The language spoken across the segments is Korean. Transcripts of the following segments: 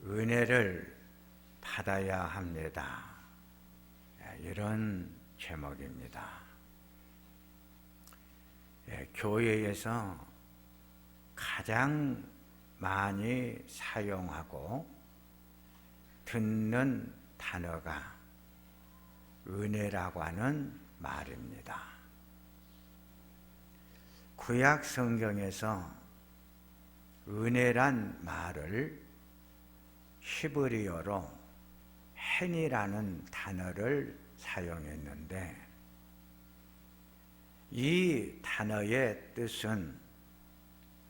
은혜를 받아야 합니다. 이런 제목입니다. 교회에서 가장 많이 사용하고 듣는 단어가 은혜라고 하는 말입니다. 구약 성경에서 은혜란 말을 히브리어로 헨이라는 단어를 사용했는데, 이 단어의 뜻은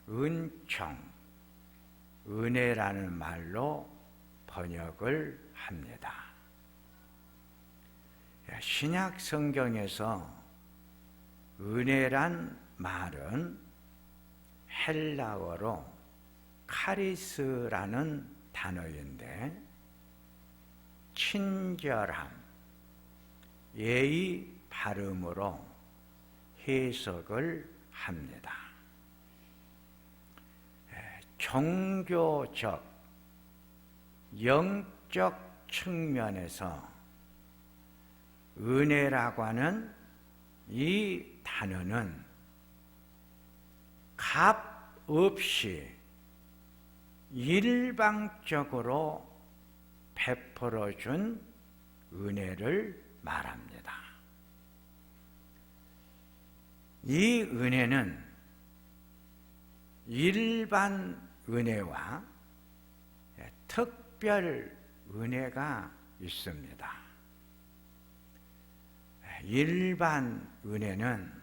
은총, 은혜라는 말로 번역을 합니다. 신약 성경에서 은혜란 말은 헬라어로 카리스라는 단어인데, 친절함, 예의 바름으로 해석을 합니다. 종교적, 영적 측면에서 은혜라고 하는 이 단어는 값 없이 일방적으로 베풀어준 은혜를 말합니다. 이 은혜는 일반 은혜와 특별 은혜가 있습니다. 일반 은혜는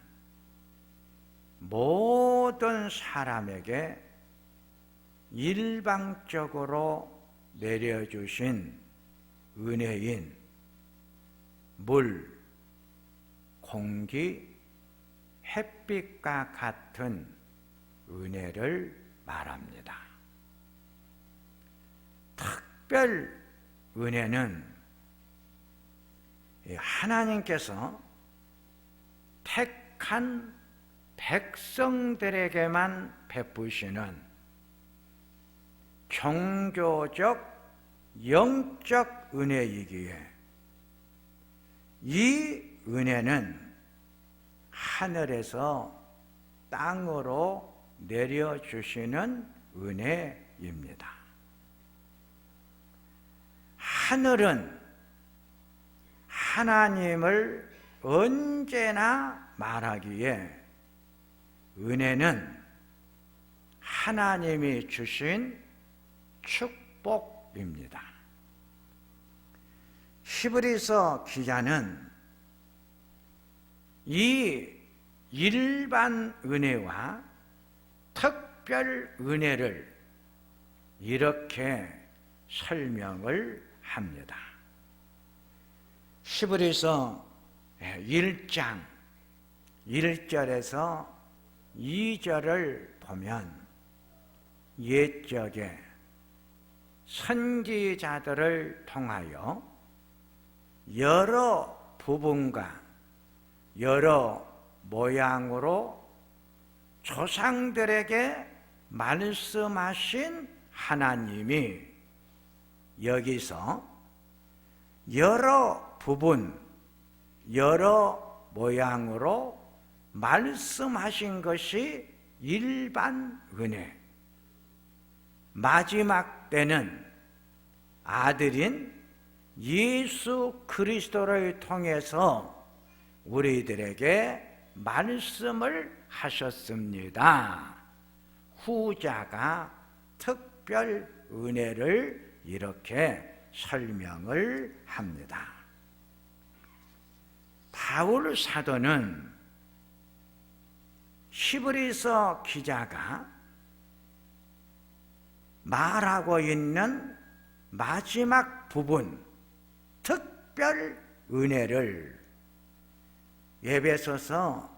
모든 사람에게 일방적으로 내려주신 은혜인 물, 공기, 햇빛과 같은 은혜를 말합니다. 특별 은혜는 하나님께서 택한 백성들에게만 베푸시는 종교적, 영적 은혜이기에 이 은혜는 하늘에서 땅으로 내려주시는 은혜입니다. 하늘은 하나님을 언제나 말하기에 은혜는 하나님이 주신 축복입니다. 히브리서 기자는 이 일반 은혜와 특별 은혜를 이렇게 설명을 합니다. 히브리서 1장 1절에서 2절을 보면 옛적에 선지자들을 통하여 여러 부분과 여러 모양으로 조상들에게 말씀하신 하나님이 여기서 여러 부분, 여러 모양으로 말씀하신 것이 일반 은혜, 마지막 때는 아들인 예수 그리스도를 통해서 우리들에게 말씀을 하셨습니다. 후자가 특별 은혜를 이렇게 설명을 합니다. 바울 사도는 히브리서 기자가 말하고 있는 마지막 부분, 특별 은혜를 에베소서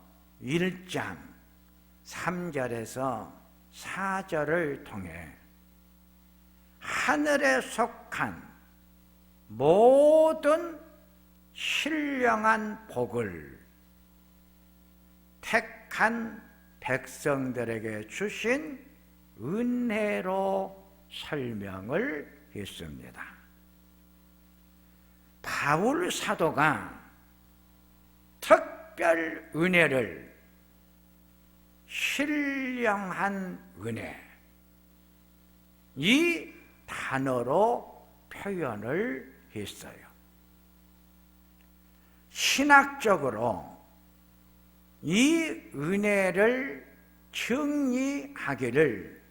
1장 3절에서 4절을 통해 하늘에 속한 모든 신령한 복을 택한 백성들에게 주신 은혜로 설명을 했습니다. 바울 사도가 특별 은혜를 신령한 은혜, 이 단어로 표현을 했어요. 신학적으로 이 은혜를 정의하기를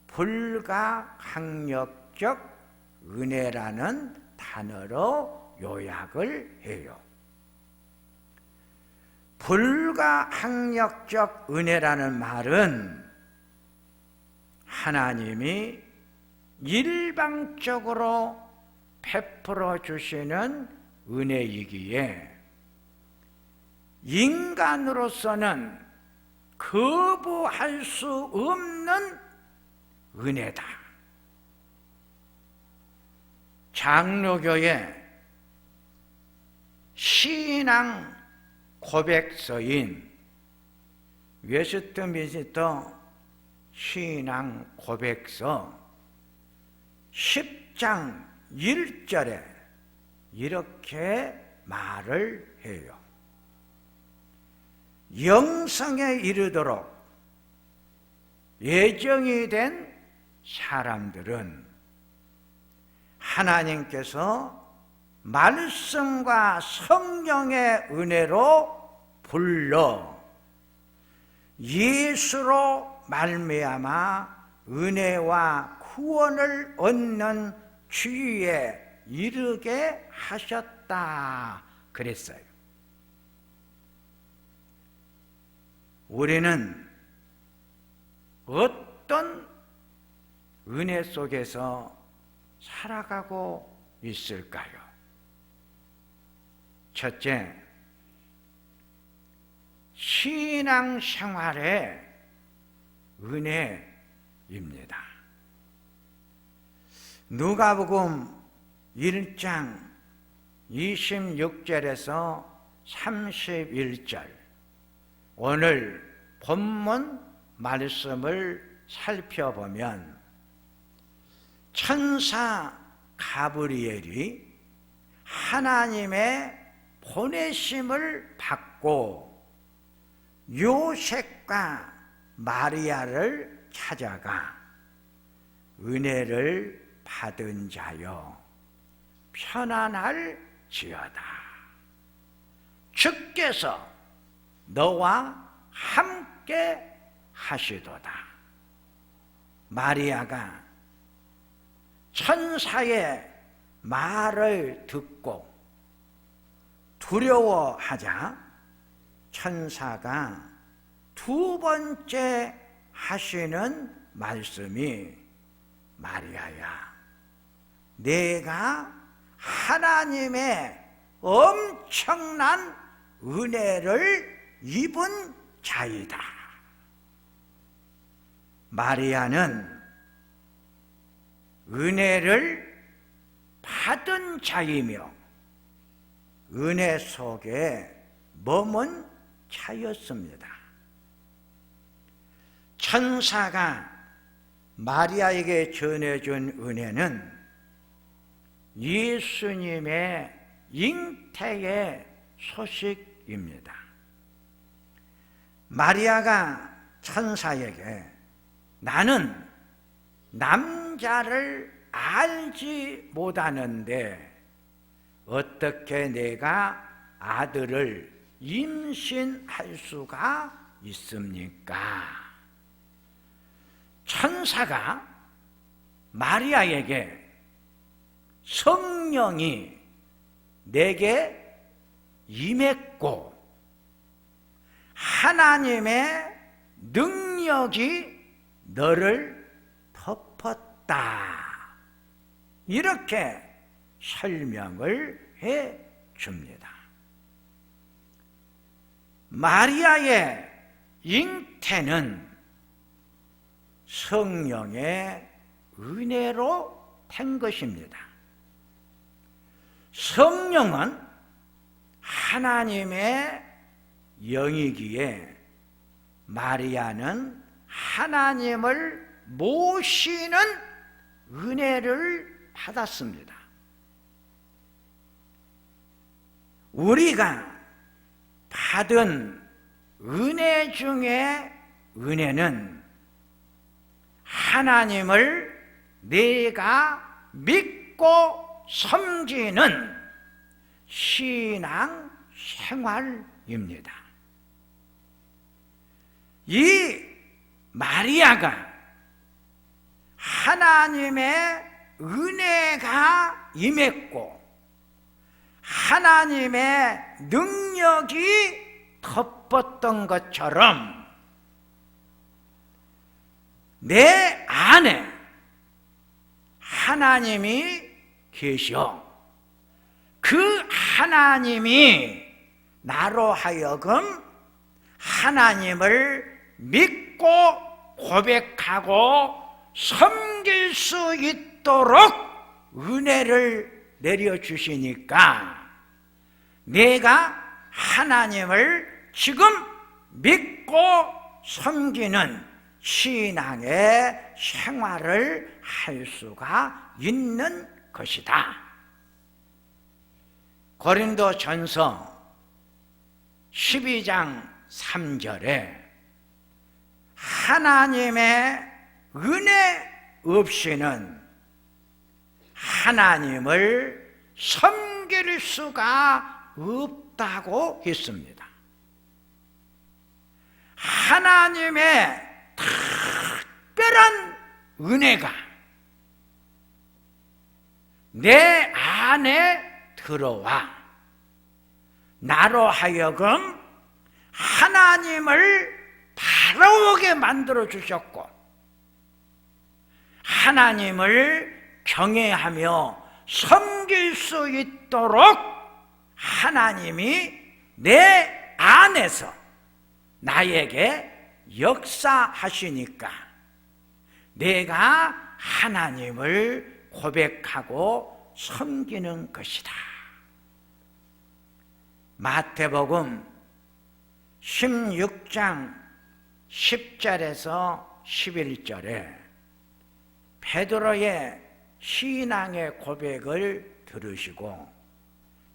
불가항력적 은혜라는 단어로 요약을 해요. 불가항력적 은혜라는 말은 하나님이 일방적으로 베풀어 주시는 은혜이기에 인간으로서는 거부할 수 없는 은혜다. 장로교의 신앙 고백서인 웨스트민스터 신앙 고백서 10장 1절에 이렇게 말을 해요. 영성에 이르도록 예정이 된 사람들은 하나님께서 말씀과 성령의 은혜로 불러 예수로 말미암아 은혜와 구원을 얻는 주위에 이르게 하셨다 그랬어요. 우리는 어떤 은혜 속에서 살아가고 있을까요? 첫째, 신앙생활의 은혜입니다. 누가복음 1장 26절에서 31절, 오늘 본문 말씀을 살펴보면 천사 가브리엘이 하나님의 보내심을 받고 요셉과 마리아를 찾아가 은혜를 받은 자여 편안할지어다. 주께서 너와 함께 하시도다. 마리아가 천사의 말을 듣고 두려워하자 천사가 두 번째 하시는 말씀이 마리아야, 내가 하나님의 엄청난 은혜를 입은 자이다. 마리아는 은혜를 받은 자이며 은혜 속에 머문 자였습니다. 천사가 마리아에게 전해준 은혜는 예수님의 잉태의 소식입니다. 마리아가 천사에게 나는 남자를 알지 못하는데 어떻게 내가 아들을 임신할 수가 있습니까? 천사가 마리아에게 성령이 내게 임했고 하나님의 능력이 너를 덮었다, 이렇게 설명을 해 줍니다. 마리아의 잉태는 성령의 은혜로 된 것입니다. 성령은 하나님의 영이기에 마리아는 하나님을 모시는 은혜를 받았습니다. 우리가 받은 은혜 중에 은혜는 하나님을 내가 믿고 섬기는 신앙 생활입니다. 이 마리아가 하나님의 은혜가 임했고 하나님의 능력이 덮었던 것처럼 내 안에 하나님이 계셔 그 하나님이 나로 하여금 하나님을 믿고 고백하고 섬길 수 있도록 은혜를 내려주시니까 내가 하나님을 지금 믿고 섬기는 신앙의 생활을 할 수가 있는 것이다. 고린도전서 12장 3절에 하나님의 은혜 없이는 하나님을 섬길 수가 없다고 했습니다. 하나님의 특별한 은혜가 내 안에 들어와 나로 하여금 하나님을 바라보게 만들어 주셨고 하나님을 경외하며 섬길 수 있도록 하나님이 내 안에서 나에게 역사하시니까 내가 하나님을 고백하고 섬기는 것이다. 마태복음 16장 10절에서 11절에 베드로의 신앙의 고백을 들으시고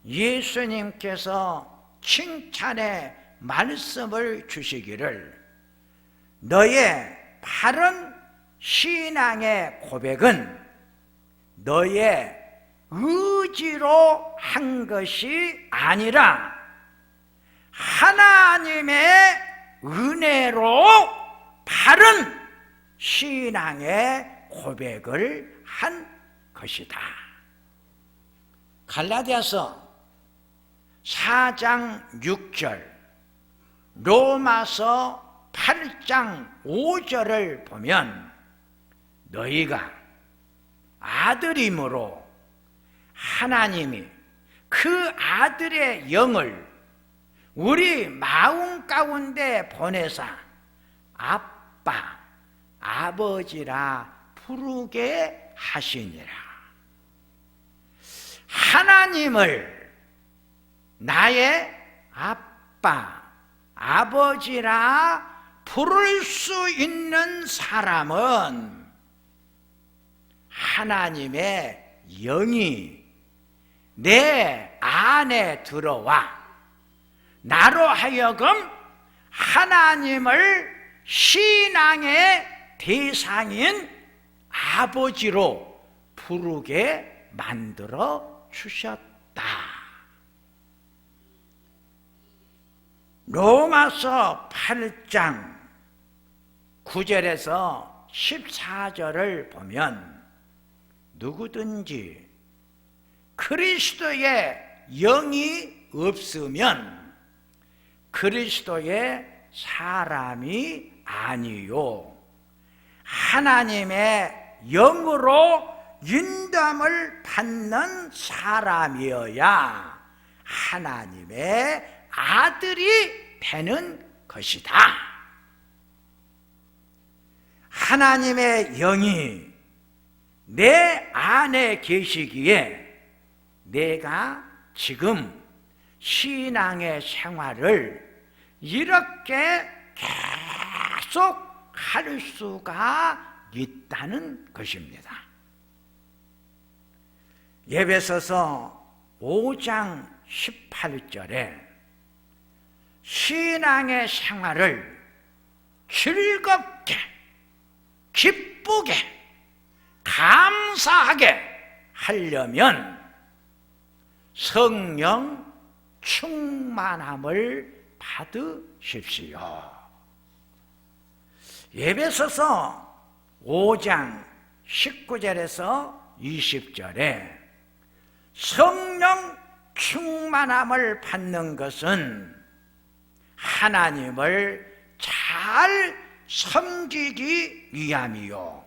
예수님께서 칭찬의 말씀을 주시기를 너의 바른 신앙의 고백은 너의 의지로 한 것이 아니라 하나님의 은혜로 바른 신앙의 고백을 한 것이다. 갈라디아서 4장 6절, 로마서 8장 5절을 보면 너희가 아들임으로 하나님이 그 아들의 영을 우리 마음 가운데 보내사 아빠, 아버지라 부르게 하시니라. 하나님을 나의 아빠, 아버지라 부를 수 있는 사람은 하나님의 영이 내 안에 들어와 나로 하여금 하나님을 신앙의 대상인 아버지로 부르게 만들어 주셨다. 로마서 8장 9절에서 14절을 보면 누구든지 그리스도의 영이 없으면 그리스도의 사람이 아니요 하나님의 영으로 인도함을 받는 사람이어야 하나님의 아들이 되는 것이다. 하나님의 영이 내 안에 계시기에 내가 지금 신앙의 생활을 이렇게 계속 할 수가 있다는 것입니다. 에베소서 5장 18절에 신앙의 생활을 즐겁게, 기쁘게, 감사하게 하려면 성령 충만함을 받으십시오. 에베소서 5장 19절에서 20절에 성령 충만함을 받는 것은 하나님을 잘 섬기기 위함이요,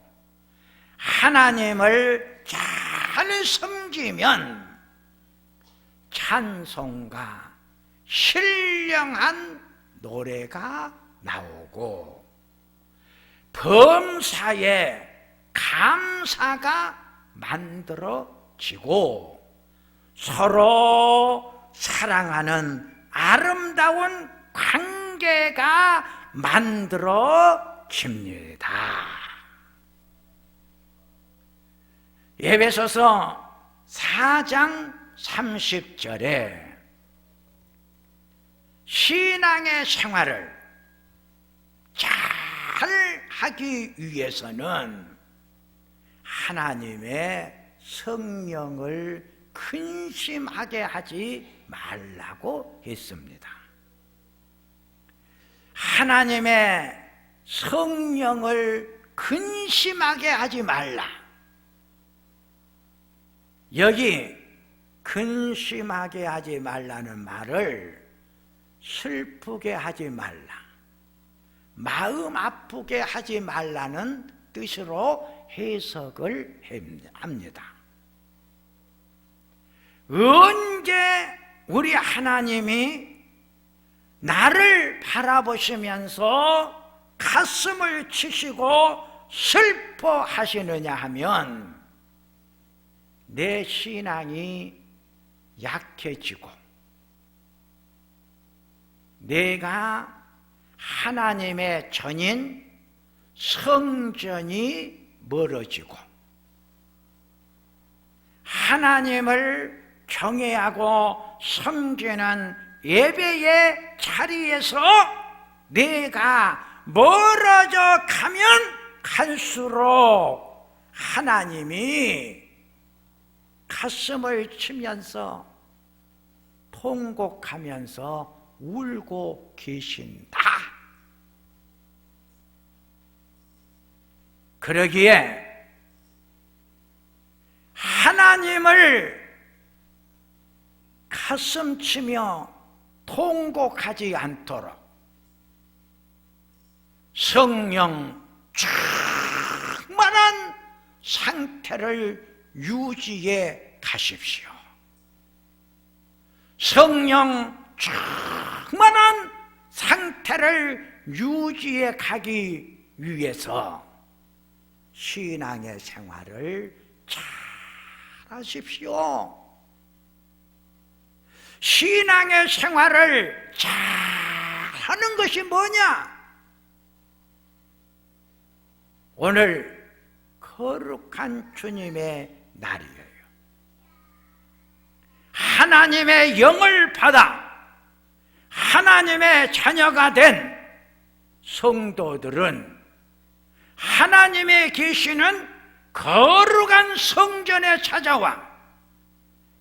하나님을 잘 섬기면 찬송과 신령한 노래가 나오고 범사에 감사가 만들어지고 서로 사랑하는 아름다운 관계가 만들어집니다. 에베소서 4장 30절에 신앙의 생활을 잘 하기 위해서는 하나님의 성령을 근심하게 하지 말라고 했습니다. 하나님의 성령을 근심하게 하지 말라. 여기 근심하게 하지 말라는 말을 슬프게 하지 말라, 마음 아프게 하지 말라는 뜻으로 해석을 합니다. 언제 우리 하나님이 나를 바라보시면서 가슴을 치시고 슬퍼하시느냐 하면 내 신앙이 약해지고 내가 하나님의 전인 성전이 멀어지고 하나님을 경외하고 섬기는 예배의 자리에서 내가 멀어져 가면 갈수록 하나님이 가슴을 치면서 통곡하면서 울고 계신다. 그러기에 하나님을 가슴치며 통곡하지 않도록 성령 충만한 상태를 유지해 가십시오. 성령 충만한 상태를 유지해 가기 위해서 신앙의 생활을 잘 하십시오. 신앙의 생활을 잘 하는 것이 뭐냐? 오늘 거룩한 주님의 날이에요. 하나님의 영을 받아 하나님의 자녀가 된 성도들은 하나님의 계시는 거룩한 성전에 찾아와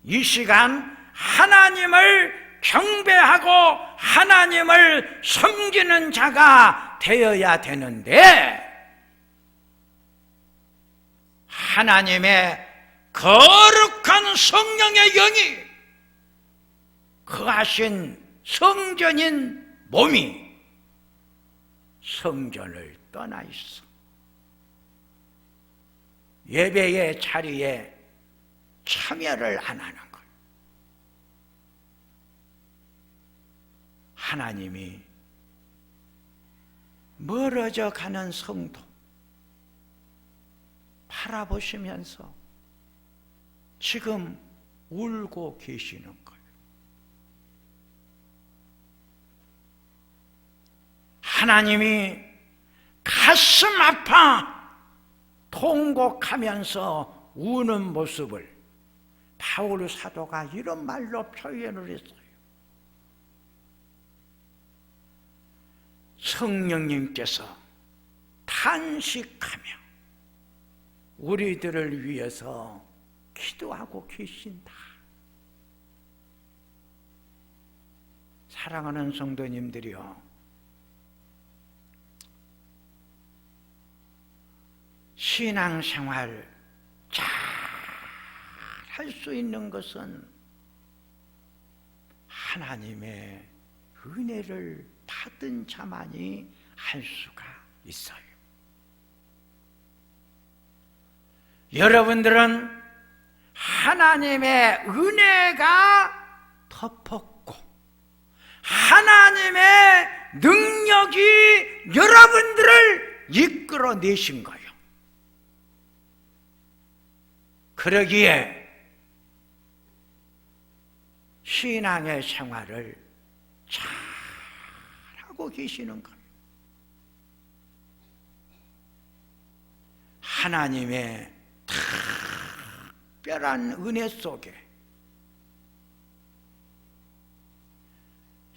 이 시간 하나님을 경배하고 하나님을 섬기는 자가 되어야 되는데 하나님의 거룩한 성령의 영이 거하신 성전인 몸이 성전을 떠나 있어. 예배의 자리에 참여를 안 하는 것. 하나님이 멀어져 가는 성도 바라보시면서 지금 울고 계시는 거예요. 하나님이 가슴 아파 통곡하면서 우는 모습을 바울 사도가 이런 말로 표현을 했어요. 성령님께서 탄식하며 우리들을 위해서 기도하고 계신다. 사랑하는 성도님들이요, 신앙생활 잘 할 수 있는 것은 하나님의 은혜를 받은 자만이 할 수가 있어요. 여러분들은 하나님의 은혜가 덮었고 하나님의 능력이 여러분들을 이끌어내신 거예요. 그러기에 신앙의 생활을 잘하고 계시는 거예요. 하나님의 특별한 은혜 속에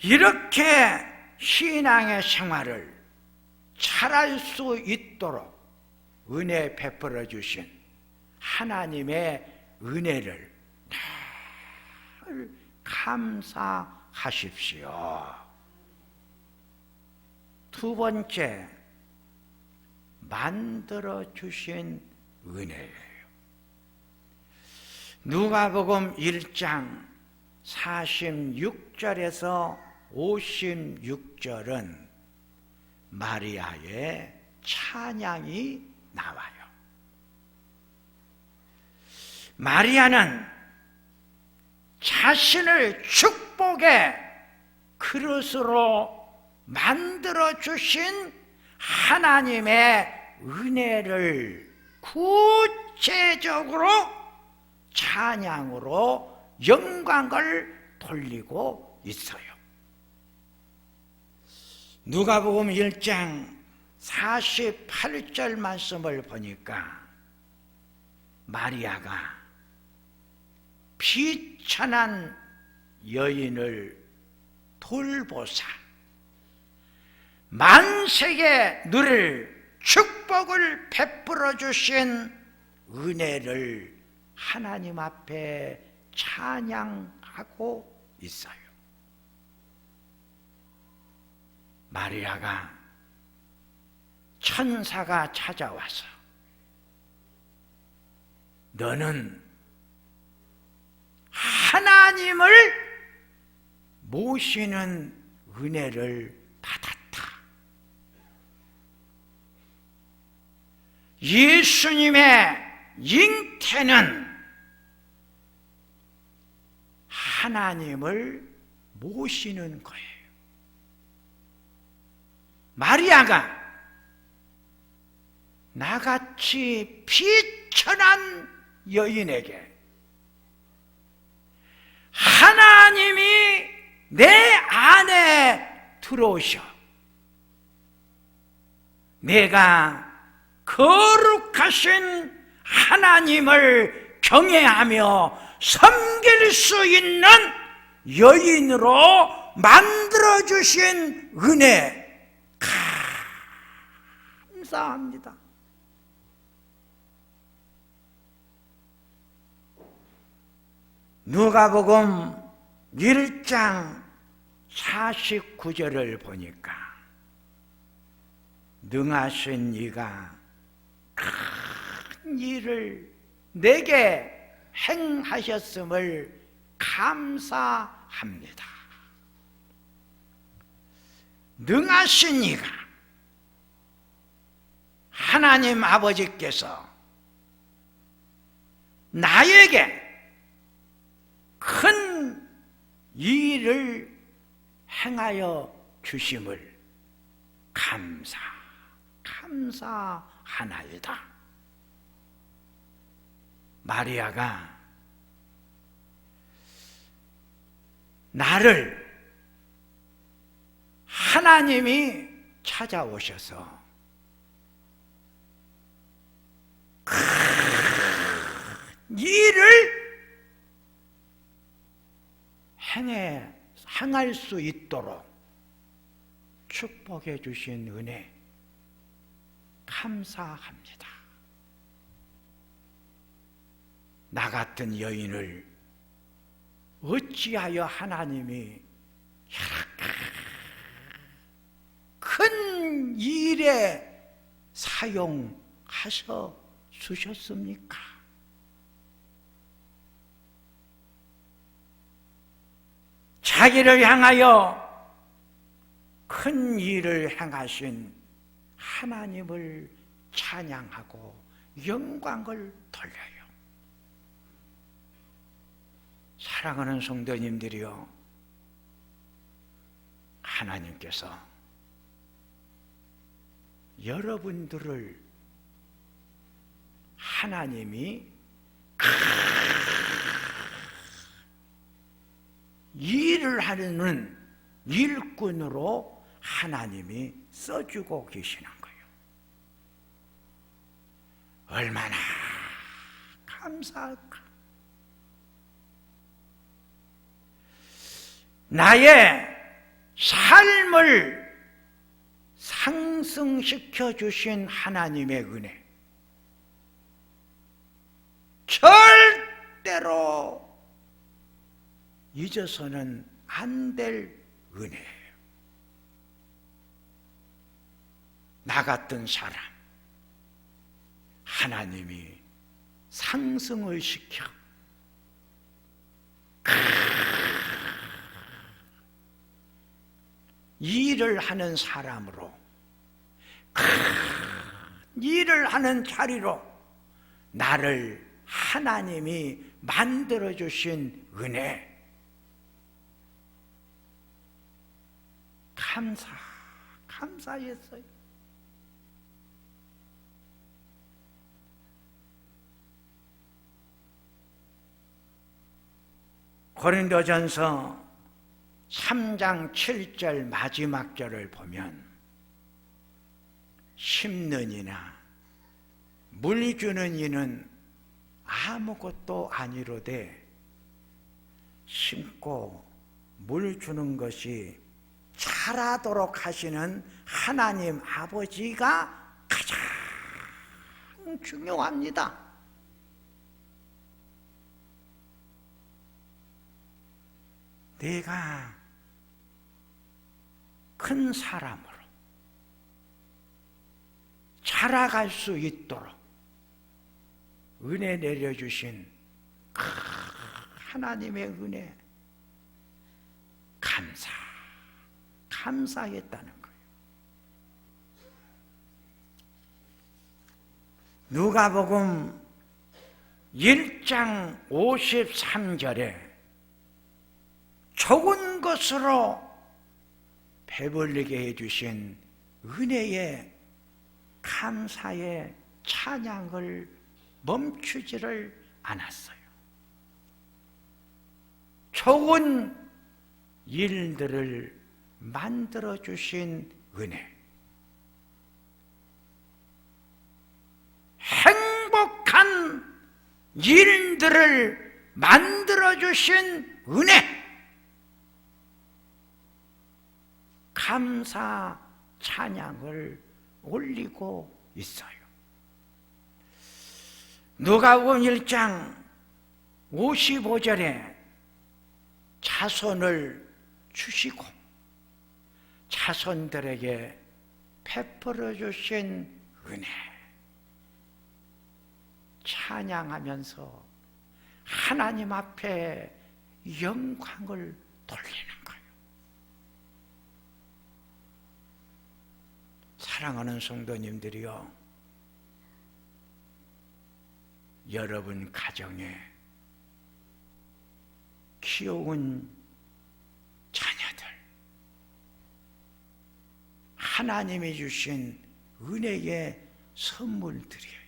이렇게 신앙의 생활을 잘할 수 있도록 은혜 베풀어 주신 하나님의 은혜를 늘 감사하십시오. 두 번째, 만들어 주신 은혜예요. 누가복음 1장 46절에서 56절은 마리아의 찬양이 나와요. 마리아는 자신을 축복의 그릇으로 만들어 주신 하나님의 은혜를 구체적으로 찬양으로 영광을 돌리고 있어요. 누가복음 1장 48절 말씀을 보니까 마리아가 비천한 여인을 돌보사 만세에 누릴 축복을 베풀어 주신 은혜를 하나님 앞에 찬양하고 있어요. 마리아가 천사가 찾아와서 너는 하나님을 모시는 은혜를 받았다. 예수님의 잉태는 하나님을 모시는 거예요. 마리아가 나같이 비천한 여인에게 하나님이 내 안에 들어오셔 내가 거룩하신 하나님을 경외하며 섬길 수 있는 여인으로 만들어주신 은혜 감사합니다. 누가복음 1장 49절을 보니까 능하신 이가 큰 일을 내게 행하셨음을 감사합니다. 능하신 이가 하나님 아버지께서 나에게 큰 일을 행하여 주심을 감사하나이다. 마리아가 나를 하나님이 찾아오셔서 큰 일을 행할 수 있도록 축복해 주신 은혜 감사합니다. 나 같은 여인을 어찌하여 하나님이 큰 일에 사용하셔 주셨습니까? 자기를 향하여 큰 일을 행하신 하나님을 찬양하고 영광을 돌려요. 사랑하는 성도님들이여, 하나님께서 여러분들을 하나님이 일을 하는 일꾼으로 하나님이 써주고 계시는 거예요. 얼마나 감사할까. 나의 삶을 상승시켜 주신 하나님의 은혜, 절대로 잊어서는 안 될 은혜예요. 나 같은 사람, 하나님이 상승을 시켜 일을 하는 사람으로, 일을 하는 자리로 나를 하나님이 만들어주신 은혜, 감사했어요. 고린도전서 3장 7절 마지막 절을 보면, 심는 이나 물 주는 이는 아무것도 아니로되 심고 물 주는 것이 자라도록 하시는 하나님 아버지가 가장 중요합니다. 내가 큰 사람으로 자라갈 수 있도록 은혜 내려주신 하나님의 은혜 감사했다는 거예요. 누가복음 1장 53절에 적은 것으로 배불리게 해주신 은혜의 감사의 찬양을 멈추지를 않았어요. 좋은 일들을 만들어주신 은혜, 행복한 일들을 만들어주신 은혜, 감사 찬양을 올리고 있어요. 누가복음 1장 55절에 자손을 주시고 자손들에게 베풀어 주신 은혜 찬양하면서 하나님 앞에 영광을 돌리는 거예요. 사랑하는 성도님들이요, 여러분 가정에 귀여운 자녀들, 하나님이 주신 은혜의 선물들이에요.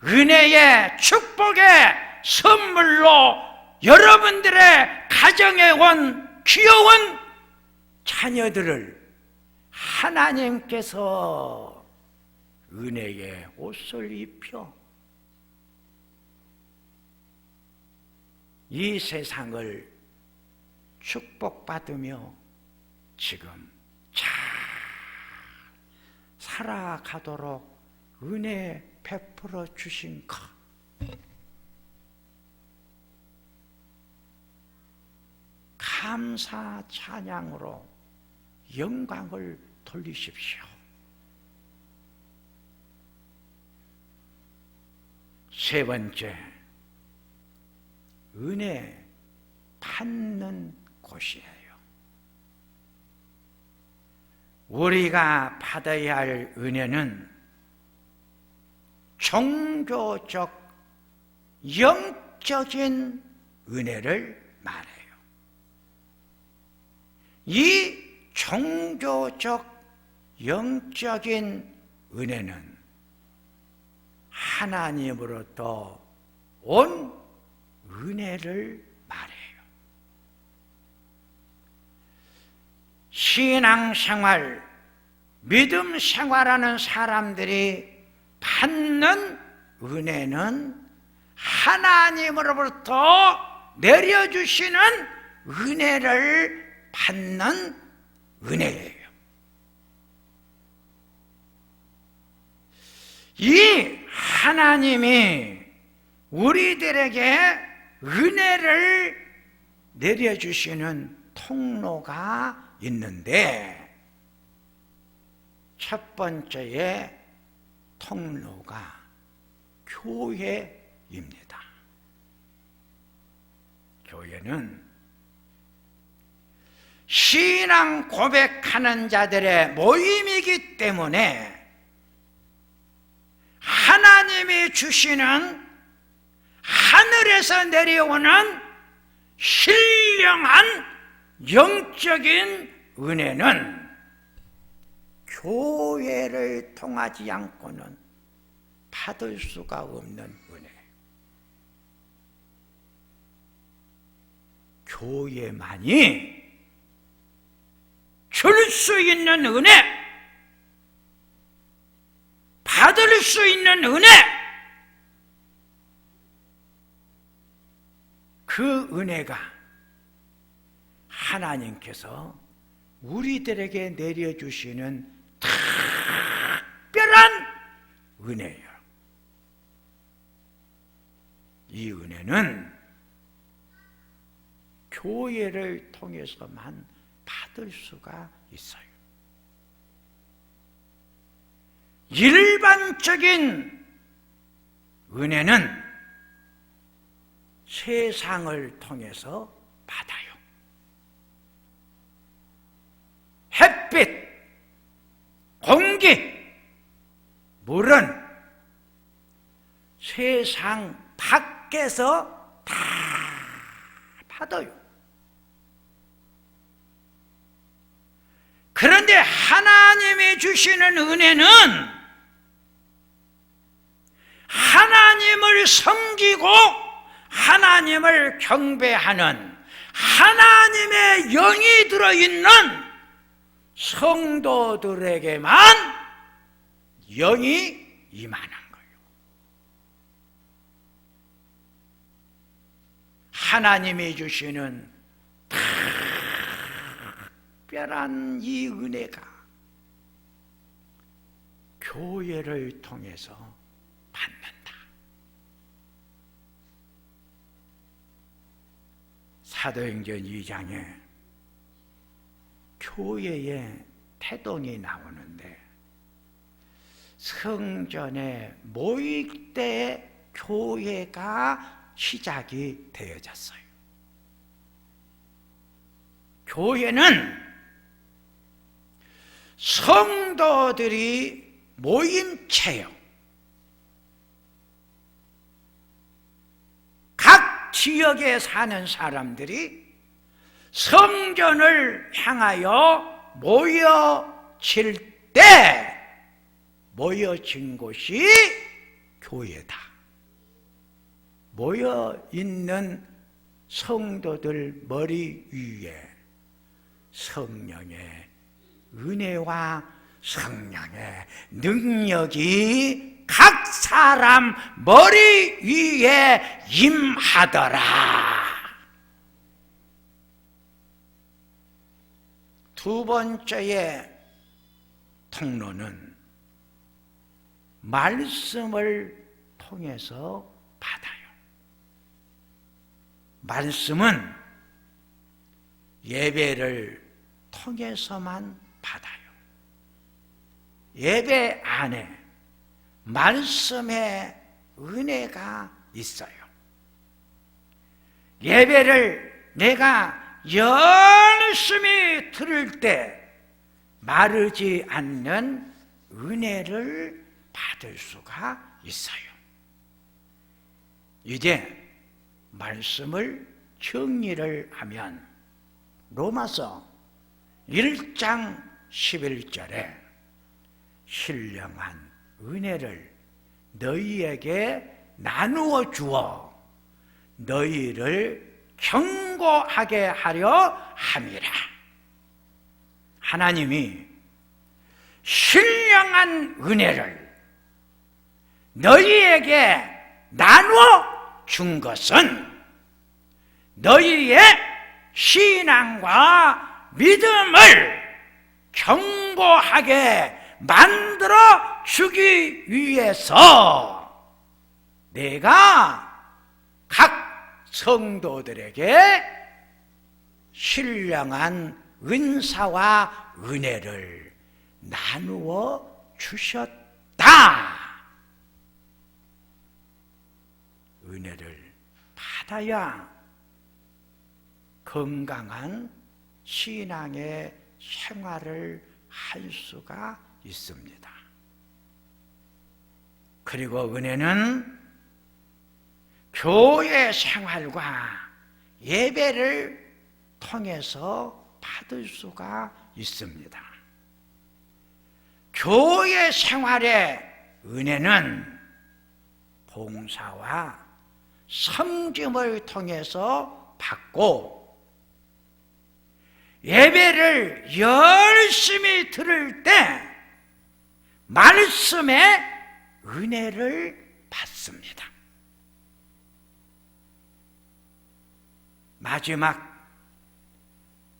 은혜의 축복의 선물로 여러분들의 가정에 온 귀여운 자녀들을 하나님께서 은혜의 옷을 입혀 이 세상을 축복받으며 지금 잘 살아가도록 은혜 베풀어 주신 것, 감사 찬양으로 영광을 돌리십시오. 세 번째, 은혜 받는 곳이에요. 우리가 받아야 할 은혜는 종교적, 영적인 은혜를 말해요. 이 종교적, 영적인 은혜는 하나님으로부터 온 은혜를 말해요. 신앙생활, 믿음 생활하는 사람들이 받는 은혜는 하나님으로부터 내려주시는 은혜를 받는 은혜예요. 이 하나님이 우리들에게 은혜를 내려주시는 통로가 있는데, 첫 번째의 통로가 교회입니다. 교회는 신앙 고백하는 자들의 모임이기 때문에 하나님이 주시는 하늘에서 내려오는 신령한 영적인 은혜는 교회를 통하지 않고는 받을 수가 없는 은혜. 교회만이 줄 수 있는 은혜, 받을 수 있는 은혜, 그 은혜가 하나님께서 우리들에게 내려주시는 특별한 은혜예요. 이 은혜는 교회를 통해서만 받을 수가 있어요. 일반적인 은혜는 세상을 통해서 받아요. 햇빛, 공기, 물은 세상 밖에서 다 받아요. 그런데 하나님이 주시는 은혜는 하나님을 섬기고 하나님을 경배하는 하나님의 영이 들어있는 성도들에게만 영이 임하는 거예요. 하나님이 주시는 특별한 이 은혜가 교회를 통해서 받는다. 사도행전 2장에 교회의 태동이 나오는데, 성전에 모일 때 교회가 시작이 되어졌어요. 교회는 성도들이 모임체요. 각 지역에 사는 사람들이 성전을 향하여 모여질 때 모여진 곳이 교회다. 모여있는 성도들 머리 위에 성령의 은혜와 성령의 능력이 각 사람 머리 위에 임하더라. 두 번째의 통로는 말씀을 통해서 받아요. 말씀은 예배를 통해서만 받아요. 예배 안에 말씀의 은혜가 있어요. 예배를 내가 열심히 들을 때 마르지 않는 은혜를 받을 수가 있어요. 이제 말씀을 정리를 하면 로마서 1장 11절에 신령한 은혜를 너희에게 나누어 주어 너희를 견고하게 하려 함이라. 하나님이 신령한 은혜를 너희에게 나누어 준 것은 너희의 신앙과 믿음을 견고하게 만들어 주기 위해서 내가 각 성도들에게 신령한 은사와 은혜를 나누어 주셨다. 은혜를 받아야 건강한 신앙의 생활을 할 수가 있습니다. 그리고 은혜는 교회 생활과 예배를 통해서 받을 수가 있습니다. 교회 생활의 은혜는 봉사와 섬김을 통해서 받고 예배를 열심히 들을 때 말씀의 은혜를 받습니다. 마지막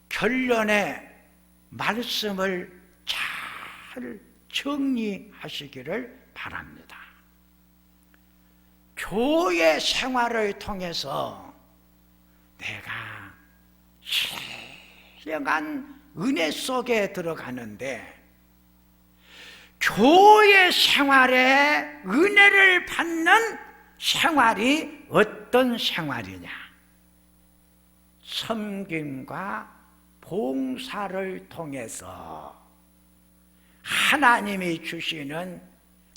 결론의 말씀을 잘 정리하시기를 바랍니다. 교회 생활을 통해서 내가 신령한 은혜 속에 들어가는데 교회 생활에 은혜를 받는 생활이 어떤 생활이냐? 섬김과 봉사를 통해서 하나님이 주시는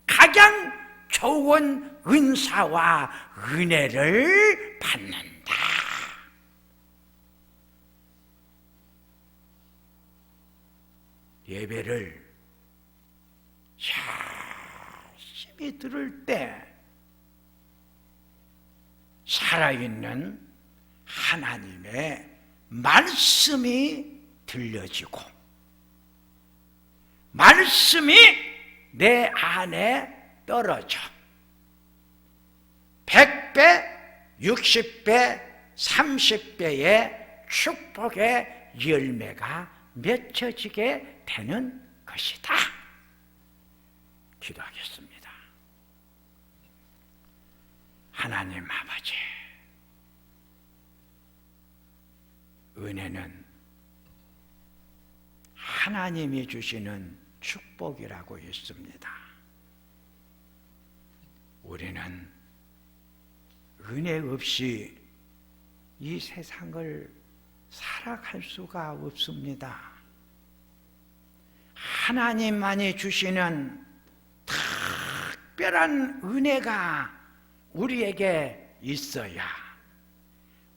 가장 좋은 은사와 은혜를 받는다. 예배를 열심히 들을 때 살아있는 하나님의 말씀이 들려지고 말씀이 내 안에 떨어져 100배, 60배, 30배의 축복의 열매가 맺혀지게 되는 것이다. 기도하겠습니다. 하나님 아버지, 은혜는 하나님이 주시는 축복이라고 했습니다. 우리는 은혜 없이 이 세상을 살아갈 수가 없습니다. 하나님만이 주시는 특별한 은혜가 우리에게 있어야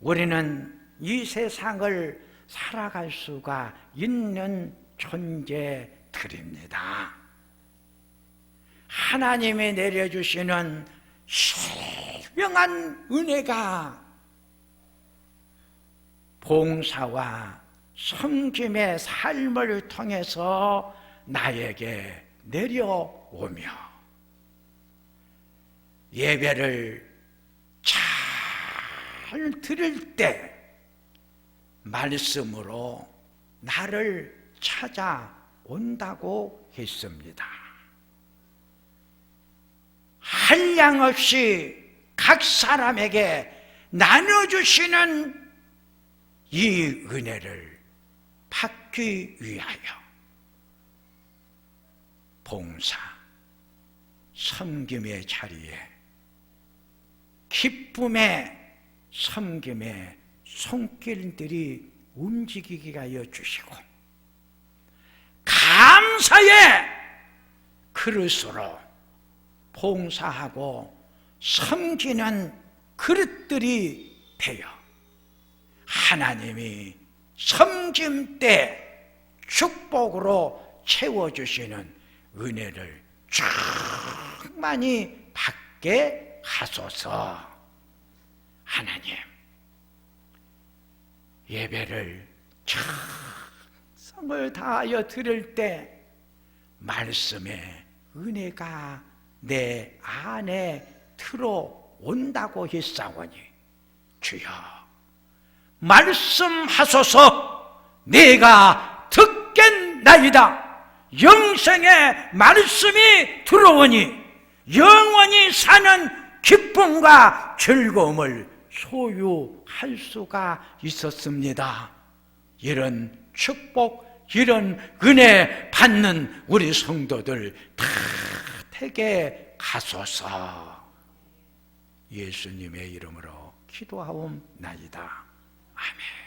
우리는 이 세상을 살아갈 수가 있는 존재들입니다. 하나님이 내려주시는 신령한 은혜가 봉사와 섬김의 삶을 통해서 나에게 내려오며 예배를 잘 들을 때 말씀으로 나를 찾아온다고 했습니다. 한량없이 각 사람에게 나눠주시는 이 은혜를 받기 위하여 봉사, 섬김의 자리에 기쁨의 섬김의 손길들이 움직이게 하여 주시고 감사의 그릇으로 봉사하고 섬기는 그릇들이 되어 하나님이 섬김 때 축복으로 채워주시는 은혜를 충만히 받게 하소서. 하나님, 예배를 정성을 다하여 드릴 때 말씀의 은혜가 내 안에 들어온다고 했사오니 주여 말씀하소서. 내가 듣겠나이다. 영생의 말씀이 들어오니 영원히 사는 기쁨과 즐거움을 소유할 수가 있었습니다. 이런 축복, 이런 은혜 받는 우리 성도들 다 되게 가소서. 예수님의 이름으로 기도하옵나이다. 아멘.